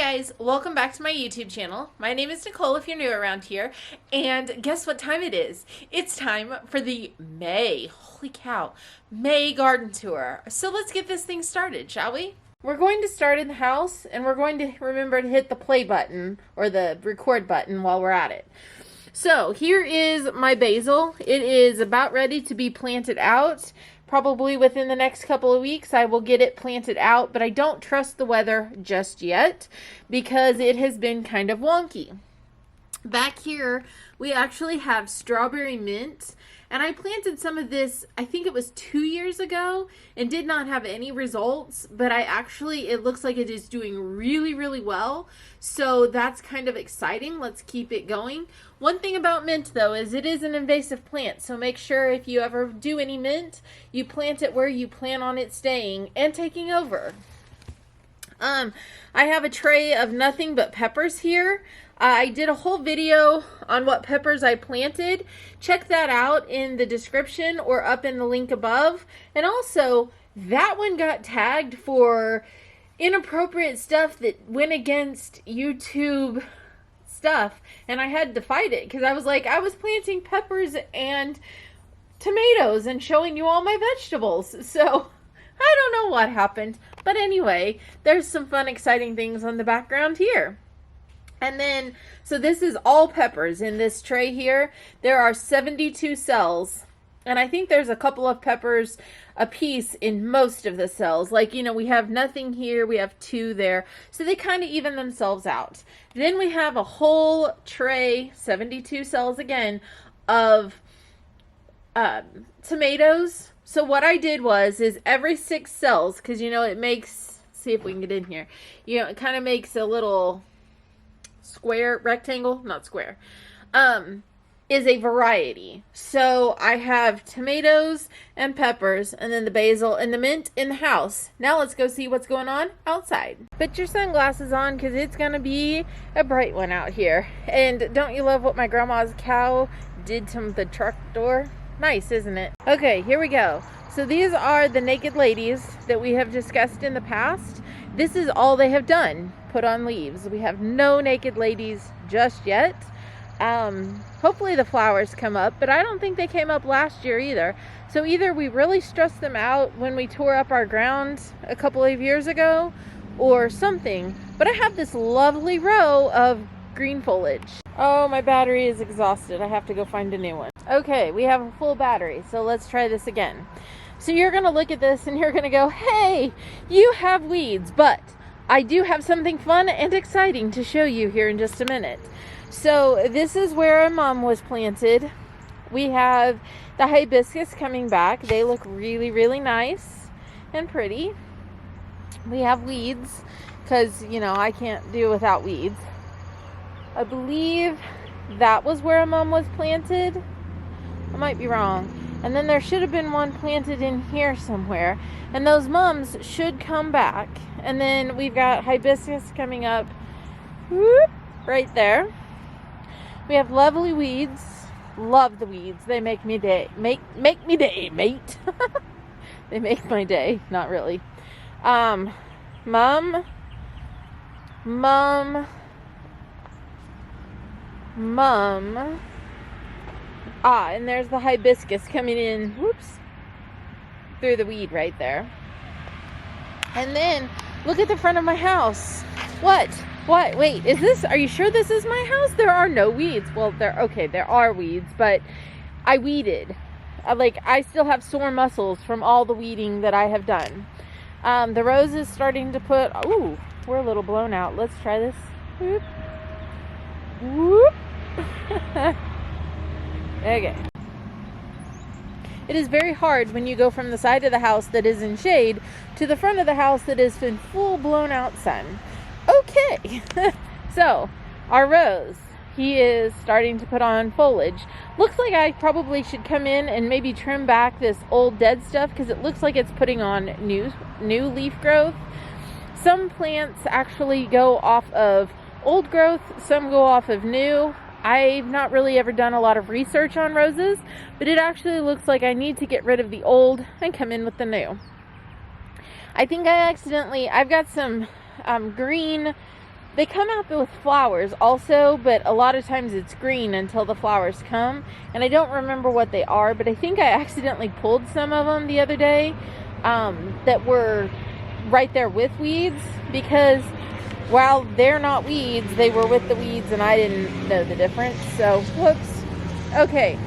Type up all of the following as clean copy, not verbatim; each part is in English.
guys, welcome back to my YouTube channel. My name is Nicole if you're new around here, and guess what time it is? It's time for the holy cow, May garden tour. So let's get this thing started, shall we? We're going to start in the house, and we're going to remember to hit the play button or the record button while we're at it. So here is my basil. It is about ready to be planted out. Probably within the next couple of weeks I will get it planted out, but I don't trust the weather just yet because it has been kind of wonky. Back here we actually have strawberry mint, and I planted some of this, I think it was 2 years ago, and did not have any results, but it looks like it is doing really well, so that's kind of exciting. Let's keep it going. One thing about mint though is it is an invasive plant, so make sure if you ever do any mint, you plant it where you plan on it staying and taking over. I have a tray of nothing but peppers here. I did a whole video on what peppers I planted. Check that out in the description or up in the link above. And also, that one got tagged for inappropriate stuff that went against YouTube stuff, and I had to fight it because I was like, I was planting peppers and tomatoes and showing you all my vegetables. So I don't know what happened, but anyway, there's some fun, exciting things on the background here. And then, so this is all peppers in this tray here. There are 72 cells, and I think there's a couple of peppers a piece in most of the cells. Like, you know, we have nothing here, we have 2 there, so they kind of even themselves out. Then we have a whole tray, 72 cells again, of tomatoes. So what I did is every 6 cells, because you know it makes, see if we can get in here, you know, it kind of makes a little square, rectangle, not square, is a variety. So I have tomatoes and peppers, and then the basil and the mint in the house. Now let's go see what's going on outside. Put your sunglasses on because it's gonna be a bright one out here. And don't you love what my grandma's cow did to the truck door? Nice, isn't it? Okay, here we go. So these are the naked ladies that we have discussed in the past. This is all they have done, put on leaves. We have no naked ladies just yet. Hopefully the flowers come up, but I don't think they came up last year either. So either we really stressed them out when we tore up our ground a couple of years ago or something. But I have this lovely row of green foliage. Oh, my battery is exhausted. I have to go find a new one. Okay, we have a full battery, so let's try this again. So you're going to look at this and you're going to go, hey, you have weeds, but I do have something fun and exciting to show you here in just a minute. So this is where our mom was planted. We have the hibiscus coming back. They look really nice and pretty. We have weeds because, you know, I can't do without weeds. I believe that was where our mom was planted. I might be wrong. And then there should have been one planted in here somewhere. And those mums should come back. And then we've got hibiscus coming up right there. We have lovely weeds. Love the weeds. They make me day. Make me day, mate. They make my day. Not really. Mum. And there's the hibiscus coming in, through the weed right there. And then, look at the front of my house. What? Wait, are you sure this is my house? There are no weeds. Well, there are weeds, but I weeded. I still have sore muscles from all the weeding that I have done. The rose is starting to put, we're a little blown out. Let's try this. Whoop. Okay. It is very hard when you go from the side of the house that is in shade to the front of the house that is in full blown out sun. Okay. So, our rose, he is starting to put on foliage. Looks like I probably should come in and maybe trim back this old dead stuff because it looks like it's putting on new leaf growth. Some plants actually go off of old growth, some go off of new. I've not really ever done a lot of research on roses, but it actually looks like I need to get rid of the old and come in with the new. I think I've got some green They come out with flowers also, but a lot of times it's green until the flowers come. And I don't remember what they are, but I think I accidentally pulled some of them the other day that were right there with weeds, because while they're not weeds, they were with the weeds and I didn't know the difference. So, whoops. Okay,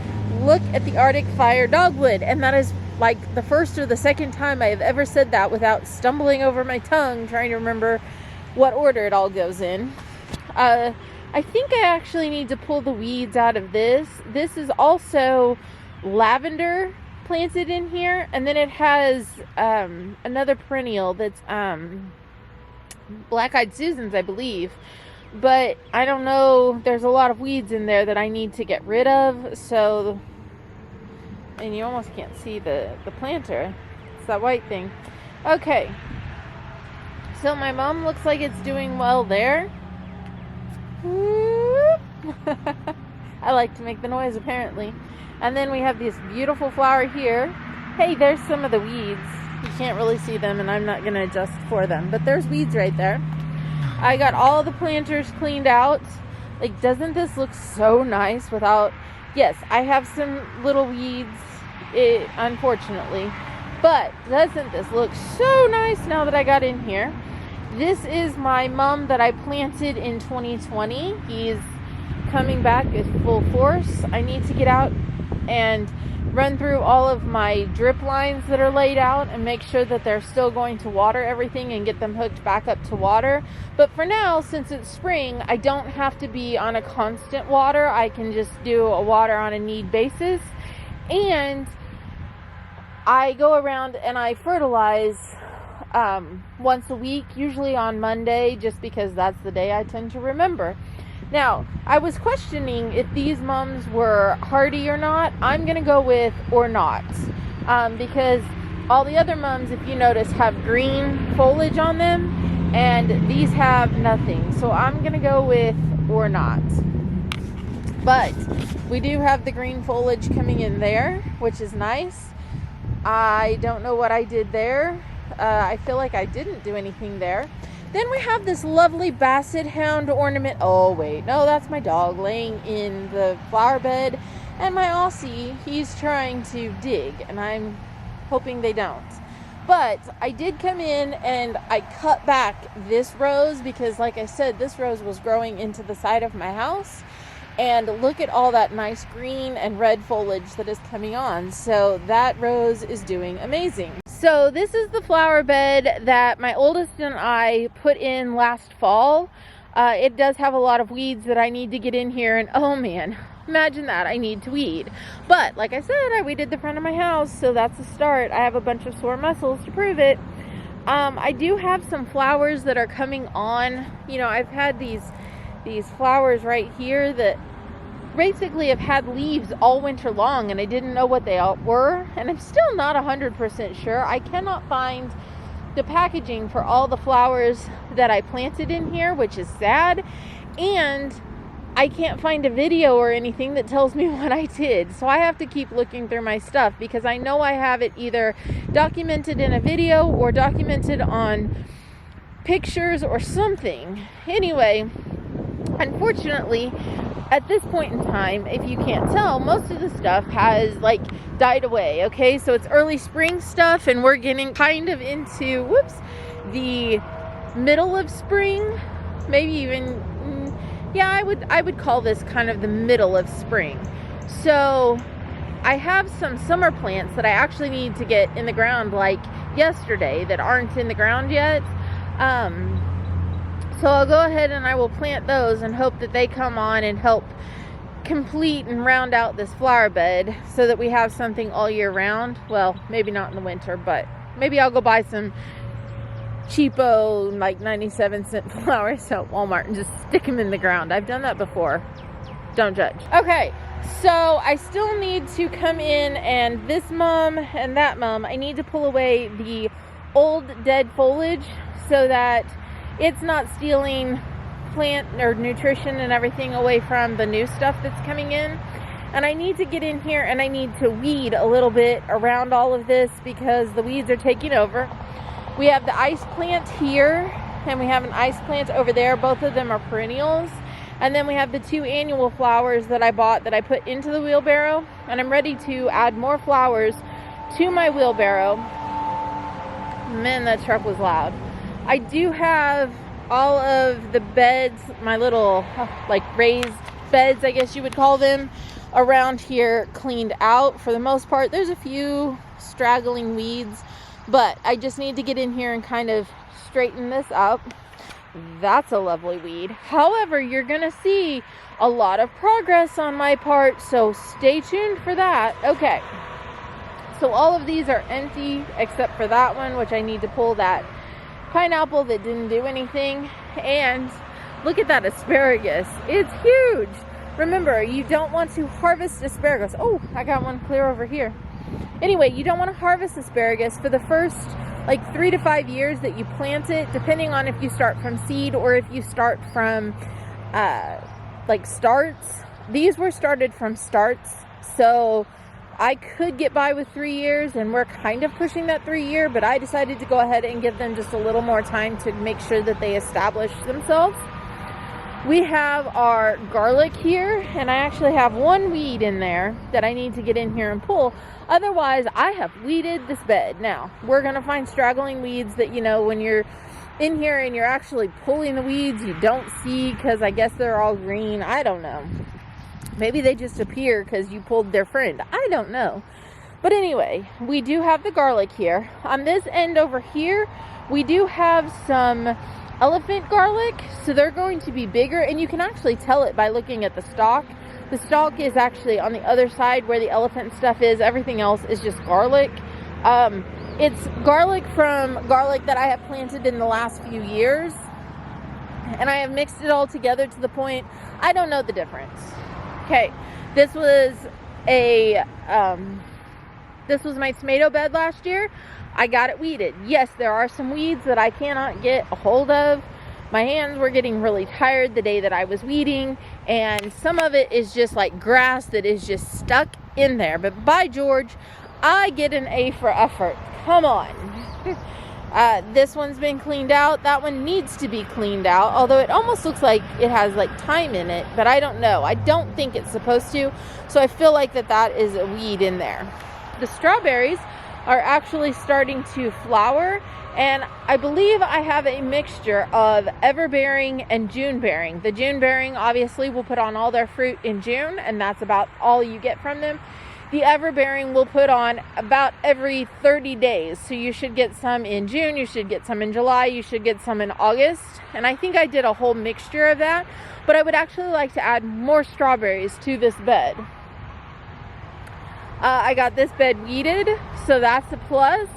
look at the Arctic fire dogwood. And that is like the first or the second time I have ever said that without stumbling over my tongue trying to remember what order it all goes in. I think I actually need to pull the weeds out of this. This is also lavender planted in here, and then it has another perennial that's black-eyed Susans, I believe, but I don't know, there's a lot of weeds in there that I need to get rid of. So, and you almost can't see the planter, it's that white thing. Okay, so my mom looks like it's doing well there. I like to make the noise, apparently. And then we have this beautiful flower here. Hey, there's some of the weeds. You can't really see them, and I'm not going to adjust for them. But there's weeds right there. I got all the planters cleaned out. Like, doesn't this look so nice without... Yes, I have some little weeds, unfortunately. But doesn't this look so nice now that I got in here? This is my mum that I planted in 2020. He's coming back with full force. I need to get out and run through all of my drip lines that are laid out and make sure that they're still going to water everything and get them hooked back up to water. But for now, since it's spring, I don't have to be on a constant water. I can just do a water on a need basis. And I go around and I fertilize once a week, usually on Monday, just because that's the day I tend to remember. Now, I was questioning if these mums were hardy or not. I'm going to go with or not, because all the other mums, if you notice, have green foliage on them, and these have nothing. So I'm going to go with or not. But we do have the green foliage coming in there, which is nice. I don't know what I did there. I feel like I didn't do anything there. Then we have this lovely basset hound ornament. Oh, wait. No, that's my dog laying in the flower bed. And my Aussie, he's trying to dig. And I'm hoping they don't. But I did come in and I cut back this rose because, like I said, this rose was growing into the side of my house. And look at all that nice green and red foliage that is coming on. So that rose is doing amazing. So this is the flower bed that my oldest and I put in last fall. It does have a lot of weeds that I need to get in here. And oh man, imagine that, I need to weed. But like I said, I weeded the front of my house. So that's a start. I have a bunch of sore muscles to prove it. I do have some flowers that are coming on. You know, I've had these flowers right here that basically have had leaves all winter long, and I didn't know what they all were, and I'm still not 100% sure. I cannot find the packaging for all the flowers that I planted in here, which is sad, and I can't find a video or anything that tells me what I did. So I have to keep looking through my stuff because I know I have it either documented in a video or documented on pictures or something. Anyway, unfortunately, at this point in time, if you can't tell, most of the stuff has like died away. Okay, so it's early spring stuff, and we're getting kind of into the middle of spring, maybe even yeah, I would call this kind of the middle of spring. So I have some summer plants that I actually need to get in the ground like yesterday that aren't in the ground yet. So I'll go ahead and I will plant those and hope that they come on and help complete and round out this flower bed so that we have something all year round. Well, maybe not in the winter, but maybe I'll go buy some cheapo, like 97-cent flowers at Walmart and just stick them in the ground. I've done that before. Don't judge. Okay, so I still need to come in, and this mum and that mum, I need to pull away the old dead foliage so that it's not stealing plant or nutrition and everything away from the new stuff that's coming in. And I need to get in here and I need to weed a little bit around all of this because the weeds are taking over. We have the ice plant here and we have an ice plant over there. Both of them are perennials. And then we have the 2 annual flowers that I bought that I put into the wheelbarrow. And I'm ready to add more flowers to my wheelbarrow. Man, that truck was loud. I do have all of the beds, my little like raised beds, I guess you would call them, around here cleaned out for the most part. There's a few straggling weeds, but I just need to get in here and kind of straighten this up. That's a lovely weed. However, you're gonna see a lot of progress on my part, so stay tuned for that. Okay, so all of these are empty except for that one, which I need to pull that pineapple that didn't do anything. And look at that asparagus, it's huge. Remember, you don't want to harvest asparagus. Oh, I got one clear over here. Anyway, you don't want to harvest asparagus for the first like 3 to 5 years that you plant it, depending on if you start from seed or if you start from like starts. These were started from starts, so I could get by with 3 years, and we're kind of pushing that 3 year, but I decided to go ahead and give them just a little more time to make sure that they establish themselves. We have our garlic here, and I actually have one weed in there that I need to get in here and pull. Otherwise, I have weeded this bed. Now, we're going to find straggling weeds that, you know, when you're in here and you're actually pulling the weeds, you don't see because I guess they're all green. I don't know. Maybe they just appear because you pulled their friend. I don't know. But anyway, we do have the garlic here. On this end over here, we do have some elephant garlic, so they're going to be bigger, and you can actually tell it by looking at the stalk. The stalk is actually on the other side where the elephant stuff is. Everything else is just garlic. It's garlic from garlic that I have planted in the last few years, and I have mixed it all together to the point I don't know the difference. Okay, this was my tomato bed last year. I got it weeded. Yes, there are some weeds that I cannot get a hold of. My hands were getting really tired the day that I was weeding, and some of it is just like grass that is just stuck in there. But by George, I get an A for effort. Come on. This one's been cleaned out. That one needs to be cleaned out, although it almost looks like it has like thyme in it, but I don't know. I don't think it's supposed to, so I feel like that is a weed in there. The strawberries are actually starting to flower, and I believe I have a mixture of everbearing and June-bearing. The June-bearing obviously will put on all their fruit in June, and that's about all you get from them. The everbearing will put on about every 30 days, so you should get some in June, you should get some in July, you should get some in August, and I think I did a whole mixture of that, but I would actually like to add more strawberries to this bed. I got this bed weeded, so that's a plus.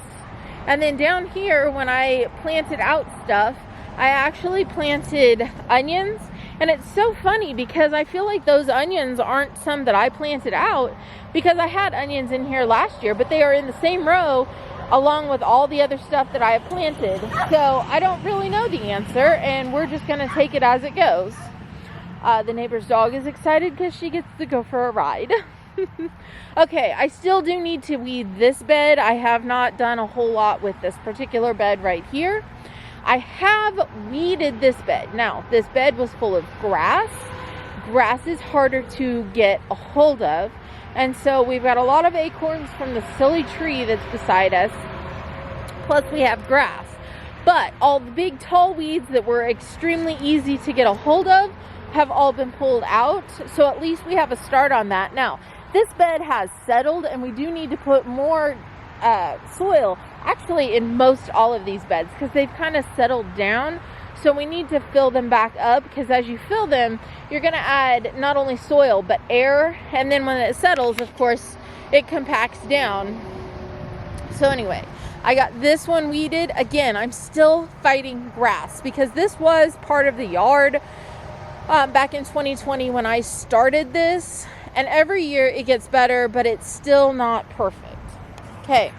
And then down here, when I planted out stuff, I actually planted onions. And it's so funny because I feel like those onions aren't some that I planted out, because I had onions in here last year, but they are in the same row along with all the other stuff that I have planted. So I don't really know the answer, and we're just going to take it as it goes. The neighbor's dog is excited because she gets to go for a ride. Okay, I still do need to weed this bed. I have not done a whole lot with this particular bed right here. I have weeded this bed. Now, this bed was full of grass. Grass is harder to get a hold of. And so we've got a lot of acorns from the silly tree that's beside us. Plus we have grass. But all the big tall weeds that were extremely easy to get a hold of have all been pulled out. So at least we have a start on that. Now, this bed has settled, and we do need to put more soil actually in most all of these beds because they've kind of settled down. So we need to fill them back up, because as you fill them, you're going to add not only soil but air, and then when it settles, of course, it compacts down. So anyway, I got this one weeded. Again, I'm still fighting grass because this was part of the yard back in 2020 when I started this. And every year it gets better, but it's still not perfect. Okay,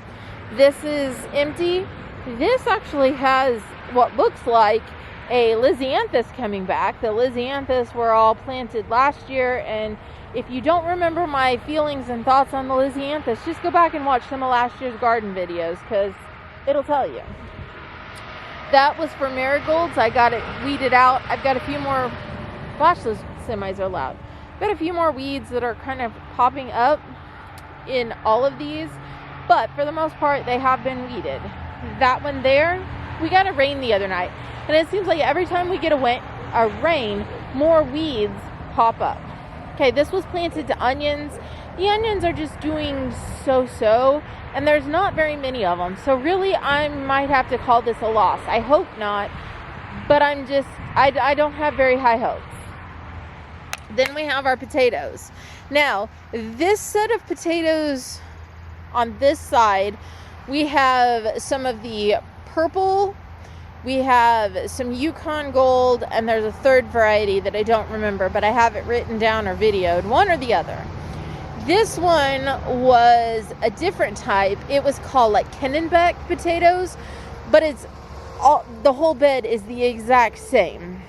this is empty. This actually has what looks like a Lysianthus coming back. The Lysianthus were all planted last year, and if you don't remember my feelings and thoughts on the Lysianthus, just go back and watch some of last year's garden videos, because it'll tell you. That was for marigolds. I got it weeded out. I've got a few more, gosh, those semis are loud. I've got a few more weeds that are kind of popping up in all of these, but for the most part, they have been weeded. That one there, we got a rain the other night, and it seems like every time we get a rain, more weeds pop up. Okay, this was planted to onions. The onions are just doing so-so, and there's not very many of them. So really, I might have to call this a loss. I hope not, but I don't have very high hopes. Then we have our potatoes. Now, this set of potatoes on this side, we have some of the purple, we have some Yukon Gold, and there's a third variety that I don't remember, but I have it written down or videoed, one or the other. This one was a different type. It was called like Kennebec potatoes, but the whole bed is the exact same.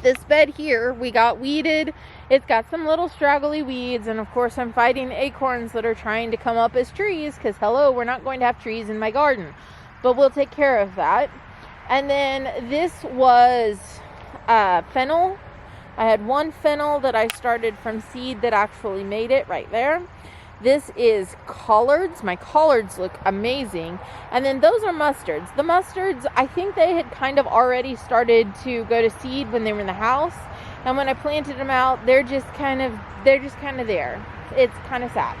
This bed here, we got weeded. It's got some little straggly weeds, and of course I'm fighting acorns that are trying to come up as trees, because hello, we're not going to have trees in my garden, but we'll take care of that. And then this was fennel. I had one fennel that I started from seed that actually made it right there. This is collards. My collards look amazing. And then those are mustards. The mustards, I think they had kind of already started to go to seed when they were in the house. And when I planted them out, they're just kind of there. It's kind of sad.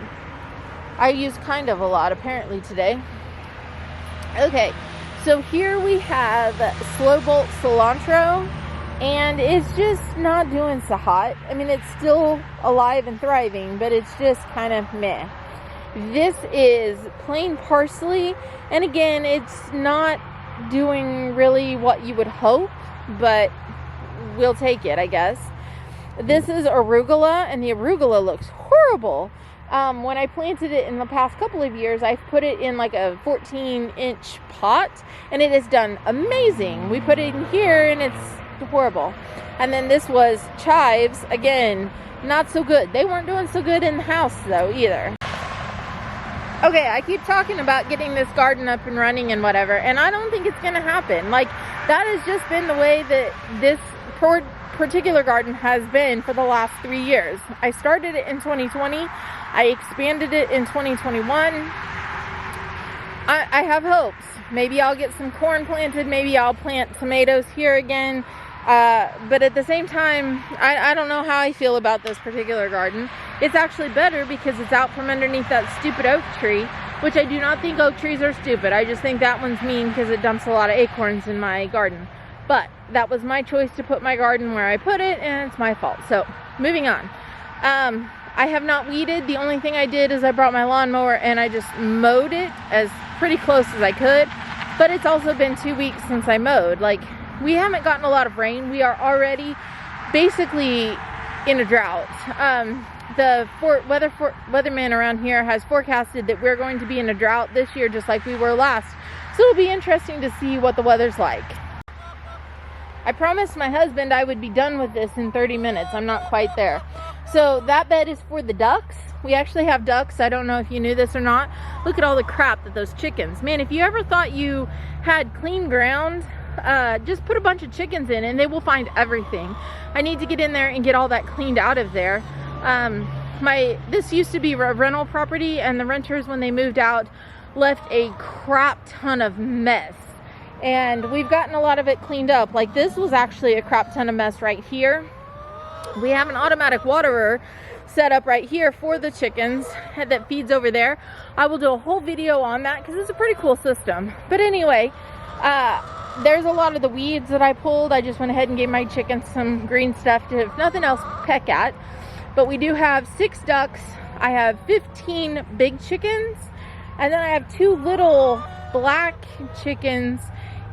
I used kind of a lot apparently today. Okay, so here we have slow bolt cilantro. And it's just not doing so hot. I mean, it's still alive and thriving, but it's just kind of meh. This is plain parsley. And again, it's not doing really what you would hope, but we'll take it, I guess. This is arugula, and the arugula looks horrible. When I planted it in the past couple of years, I've put it in like a 14-inch pot, and it has done amazing. We put it in here, and it's horrible. And then this was chives. Again, not so good. They weren't doing so good in the house though either. Okay, I keep talking about getting this garden up and running and whatever, and I don't think it's gonna happen. Like, that has just been the way that this particular garden has been for the last 3 years. I started it in 2020. I expanded it in 2021. I have hopes. Maybe I'll get some corn planted. Maybe I'll plant tomatoes here again. But at the same time, I don't know how I feel about this particular garden. It's actually better because it's out from underneath that stupid oak tree, which I do not think oak trees are stupid. I just think that one's mean because it dumps a lot of acorns in my garden. But that was my choice to put my garden where I put it, and it's my fault. So, moving on. I have not weeded. The only thing I did is I brought my lawnmower and I just mowed it as pretty close as I could. But it's also been 2 weeks since I mowed. Like, we haven't gotten a lot of rain. We are already basically in a drought. The weatherman around here has forecasted that we're going to be in a drought this year just like we were last. So it'll be interesting to see what the weather's like. I promised my husband I would be done with this in 30 minutes. I'm not quite there. So that bed is for the ducks. We actually have ducks. I don't know if you knew this or not. Look at all the crap that those chickens. Man, if you ever thought you had clean ground, just put a bunch of chickens in and they will find everything. I need to get in there and get all that cleaned out of there. This used to be a rental property, and the renters, when they moved out, left a crap ton of mess. And we've gotten a lot of it cleaned up. Like, this was actually a crap ton of mess right here. We have an automatic waterer set up right here for the chickens that feeds over there. I will do a whole video on that because it's a pretty cool system. But anyway, there's a lot of the weeds that I pulled. I just went ahead and gave my chickens some green stuff to, if nothing else, peck at. But we do have 6 ducks. I have 15 big chickens. And then I have 2 little black chickens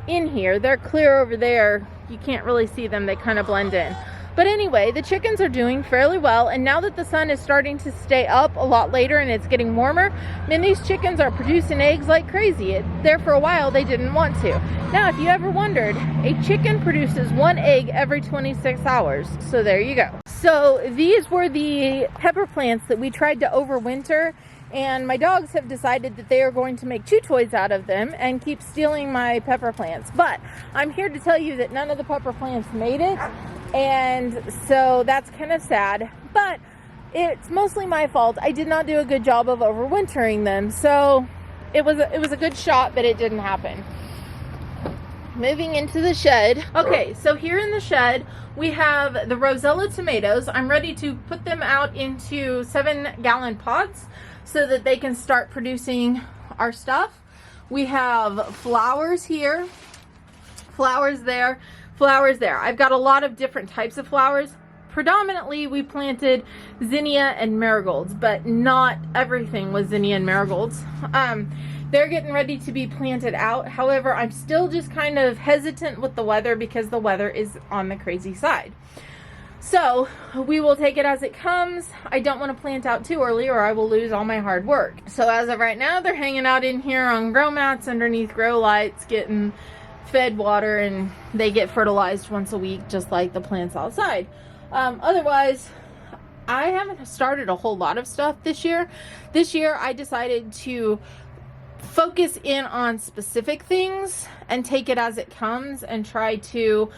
in here. They're clear over there. You can't really see them. They kind of blend in. But anyway, the chickens are doing fairly well, and now that the sun is starting to stay up a lot later and it's getting warmer, then these chickens are producing eggs like crazy. There for a while they didn't want to. Now, if you ever wondered, a chicken produces 1 egg every 26 hours. So there you go. So these were the pepper plants that we tried to overwinter and my dogs have decided that they are going to make chew toys out of them and keep stealing my pepper plants. But I'm here to tell you that none of the pepper plants made it, and so that's kind of sad. But it's mostly my fault. I did not do a good job of overwintering them, so it was a good shot, but it didn't happen. Moving into the shed. Okay, so here in the shed we have the Rosella tomatoes. I'm ready to put them out into 7-gallon pots so that they can start producing our stuff. We have flowers here, flowers there, flowers there. I've got a lot of different types of flowers. Predominantly we planted zinnia and marigolds, but not everything was zinnia and marigolds. They're getting ready to be planted out. However, I'm still just kind of hesitant with the weather because the weather is on the crazy side. So we will take it as it comes. I don't want to plant out too early or I will lose all my hard work. So as of right now, they're hanging out in here on grow mats underneath grow lights, getting fed water, and they get fertilized once a week, just like the plants outside. Otherwise, I haven't started a whole lot of stuff this year. This year I decided to focus in on specific things and take it as it comes and try to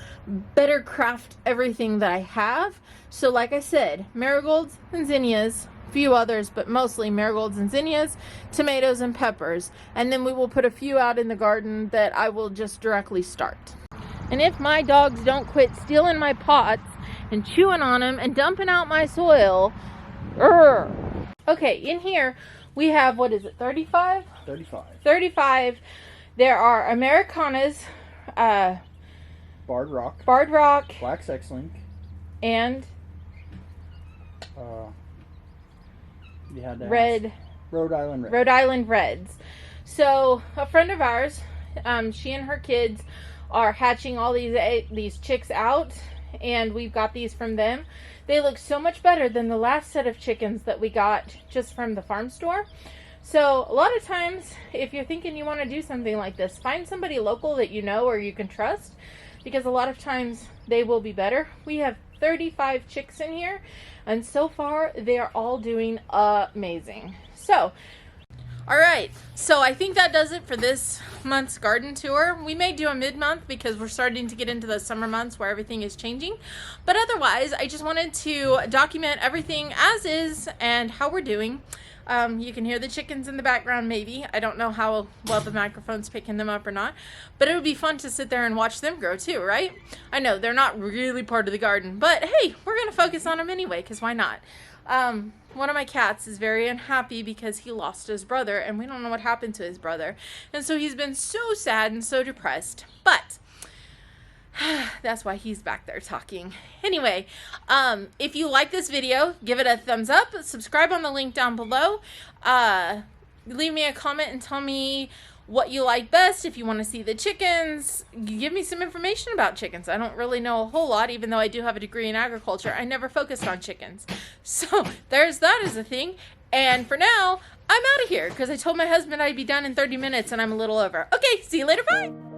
better craft everything that I have. So like I said, marigolds and zinnias, a few others, but mostly marigolds and zinnias, tomatoes and peppers. And then we will put a few out in the garden that I will just directly start. And if my dogs don't quit stealing my pots and chewing on them and dumping out my soil, okay, in here we have, what is it, 35? 35. 35. There are Americanas, Barred Rock, Black Sex-Link, and you had to Red, Rhode Island Red. Rhode Island Reds. So a friend of ours, she and her kids are hatching all these chicks out, and we've got these from them. They look so much better than the last set of chickens that we got just from the farm store. So a lot of times, if you're thinking you want to do something like this, find somebody local that you know or you can trust, because a lot of times they will be better. We have 35 chicks in here, and so far they are all doing amazing. So all right, so I think that does it for this month's garden tour. We may do a mid-month because we're starting to get into the summer months where everything is changing. But otherwise, I just wanted to document everything as is and how we're doing. You can hear the chickens in the background maybe. I don't know how well the microphone's picking them up or not. But it would be fun to sit there and watch them grow too, right? I know, they're not really part of the garden. But hey, we're going to focus on them anyway, because why not? One of my cats is very unhappy because he lost his brother, and we don't know what happened to his brother. And so he's been so sad and so depressed. But that's why he's back there talking. Anyway, if you like this video, give it a thumbs up. Subscribe on the link down below. Leave me a comment and tell me what you like best. If you want to see the chickens, give me some information about chickens. I don't really know a whole lot, even though I do have a degree in agriculture. I never focused on chickens. So there's that as a thing. And for now, I'm out of here because I told my husband I'd be done in 30 minutes and I'm a little over. Okay, see you later. Bye.